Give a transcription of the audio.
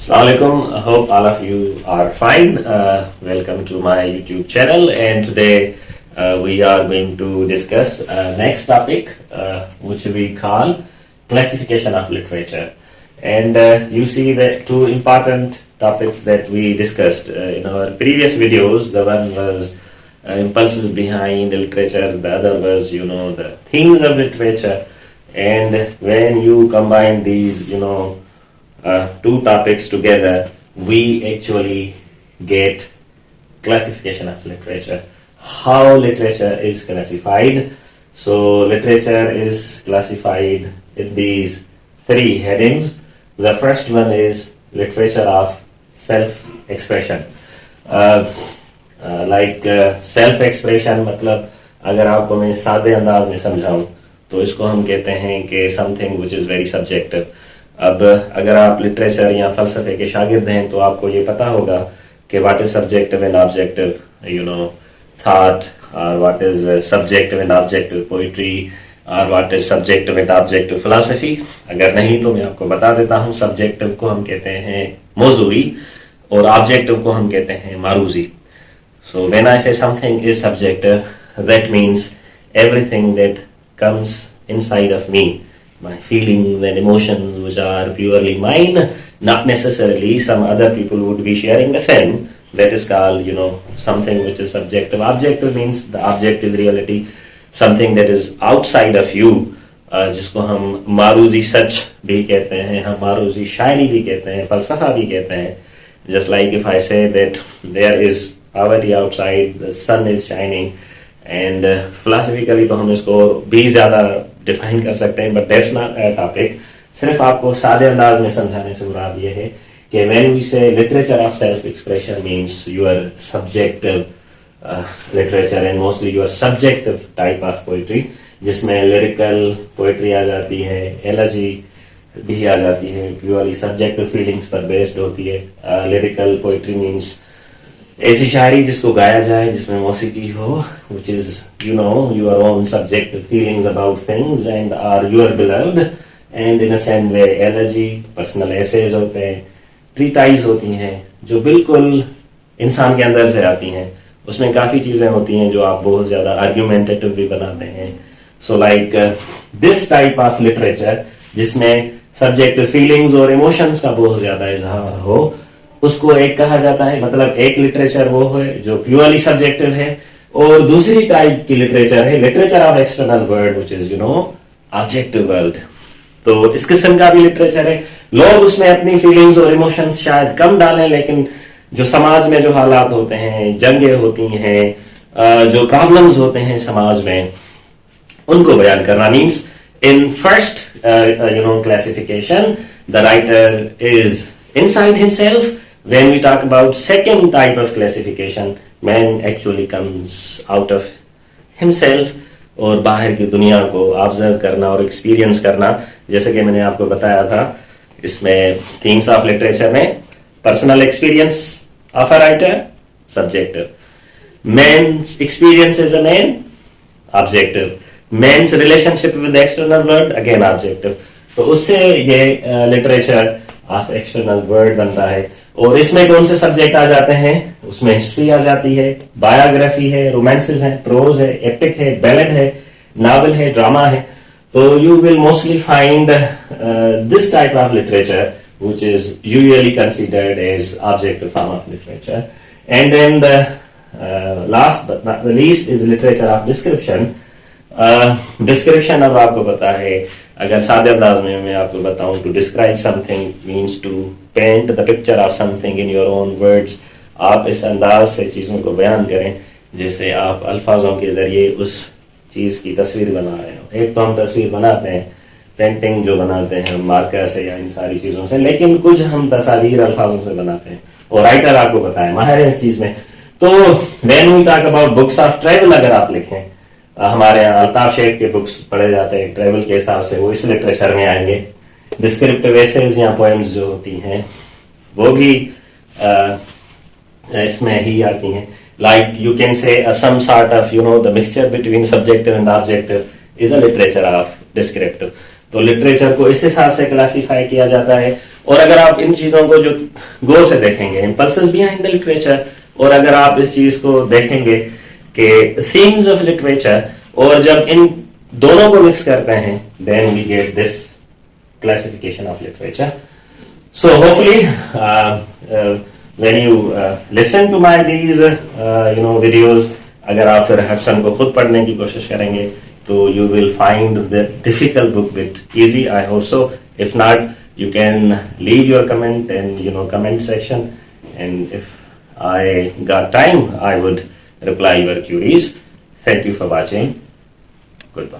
Assalamualaikum. I hope all of you are fine. Welcome to my YouTube channel, and today we are going to discuss next topic, which we call classification of literature. And you see the two important topics that we discussed in our previous videos. The one was impulses behind literature, the other was, the themes of literature. And when you combine these, two topics together, we actually get classification of literature. How literature is classified? So literature is classified in these three headings. The first one is literature of self-expression. Self-expression मतलब अगर आपको मैं सादे अंदाज में समझाऊं तो इसको हम कहते हैं कि something which is very subjective. अब अगर आप लिटरेचर या फलसफे के शागिर्द हैं तो आपको ये पता होगा कि what is subjective and objective thought, और what is subjective and objective poetry, और what is subjective and objective philosophy. अगर नहीं तो मैं आपको बता देता हूँ. सब्जेक्टिव को हम कहते हैं मौजूई और ऑब्जेक्टिव को हम कहते हैं मारूजी. सो व्हेन आई से something is subjective, that means everything that comes inside of me, my feelings and emotions which are purely mine, not necessarily some other people would be sharing the same. That is called, something which is subjective. Objective means the objective reality, something that is outside of you, जिसको हम मारूजी सच भी कहते हैं, हम मारूजी शायरी भी कहते हैं, फलसफा भी कहते हैं. Just like if I say that there is poverty outside, the sun is shining, and philosophically तो हम इसको भी ज़्यादा डिफाइन कर सकते हैं, but that's not a topic. सिर्फ आपको सादे अंदाज में समझाने से मुराद ये है कि व्हेन वी से literature of self expression means your subjective literature and mostly your subjective type of poetry, जिसमें लिरिकल पोइट्री आ जाती है, एलॉजी भी आ जाती है, प्योरली सब्जेक्टिव फीलिंग्स पर बेस्ड होती है. लिरिकल पोइट्री मींस ऐसी शायरी जिसको गाया जाए, जिसमें मौसीकी हो, which is your own subjective feelings about things and are your beloved. And in a same way elegy, personal essays होते हैं, treatise होती हैं जो बिल्कुल इंसान के अंदर से आती हैं. उसमें काफ़ी चीज़ें होती हैं जो आप बहुत ज़्यादा argumentative भी बनाते हैं. So like this type of literature जिसमें subjective feelings और emotions का बहुत ज़्यादा इजहार हो, उसको एक कहा जाता है. मतलब एक लिटरेचर वो है जो प्योरली सब्जेक्टिव है, और दूसरी टाइप की लिटरेचर है literature of external world which is objective world. तो इस किस्म का भी लिटरेचर है. लोग उसमें अपनी फीलिंग्स और इमोशंस शायद कम डालें, लेकिन जो समाज में जो हालात होते हैं, जंगें होती हैं, जो प्रॉब्लम्स होते हैं समाज में, उनको बयान करना. Means in first classification the writer is inside himself. When we talk about second type of classification, man actually comes out of himself और बाहर की दुनिया को ऑब्जर्व करना और एक्सपीरियंस करना. जैसे कि मैंने आपको बताया था, इसमें थीम्स ऑफ लिटरेचर में personal experience of a writer subjective, man's experience as a man objective, man's relationship with external world again objective. तो उससे ये लिटरेचर ऑफ एक्सटर्नल वर्ल्ड बनता है. और इसमें कौन से सब्जेक्ट आ जाते हैं? उसमें हिस्ट्री आ जाती है, बायोग्राफी है, रोमांसेस है, प्रोज है, एपिक है, बैलेड है, नॉवेल है, ड्रामा है. तो you will mostly find this type of literature which is usually considered as objective form of literature. And then the last but not the least is literature of description. Description अब आपको पता है, अगर सादे अंदाज में मैं आपको बताऊं, to describe something means to paint the picture of something in your own words. आप इस अंदाज से चीज़ों को बयान करें जैसे आप अल्फाजों के जरिए उस चीज़ की तस्वीर बना रहे हो. एक तो हम तस्वीर बनाते हैं, पेंटिंग जो बनाते हैं मार्कर से या इन सारी चीज़ों से, लेकिन कुछ हम तस्वीर अल्फाजों से बनाते हैं, और राइटर आपको पता है माहिर है इस चीज़ में. तो when we talk about books of travel, अगर आप लिखें, हमारे यहाँ अल्ताफ शेख के बुक्स पढ़े जाते हैं ट्रैवल के हिसाब से, वो इस लिटरेचर में आएंगे. डिस्क्रिप्टिव एसेज या पोएम्स जो होती हैं वो भी इसमें ही आती हैं. Like you can say some sort of the mixture between subjective and objective is a literature of descriptive. तो लिटरेचर को इस हिसाब से क्लासीफाई किया जाता है. और अगर आप इन चीजों को जो गौर से देखेंगे, impulses behind the literature, और अगर आप इस चीज को देखेंगे कि themes of literature, और जब इन दोनों को मिक्स करते हैं, then we get this classification of literature. So hopefully when you listen to my these videos, अगर आप फिर हडसन को खुद पढ़ने की कोशिश करेंगे तो you will find the difficult book bit easy. I hope so. If not, you can leave your comment in comment section, and if I got time, I would reply your queries. Thank you for watching. Goodbye.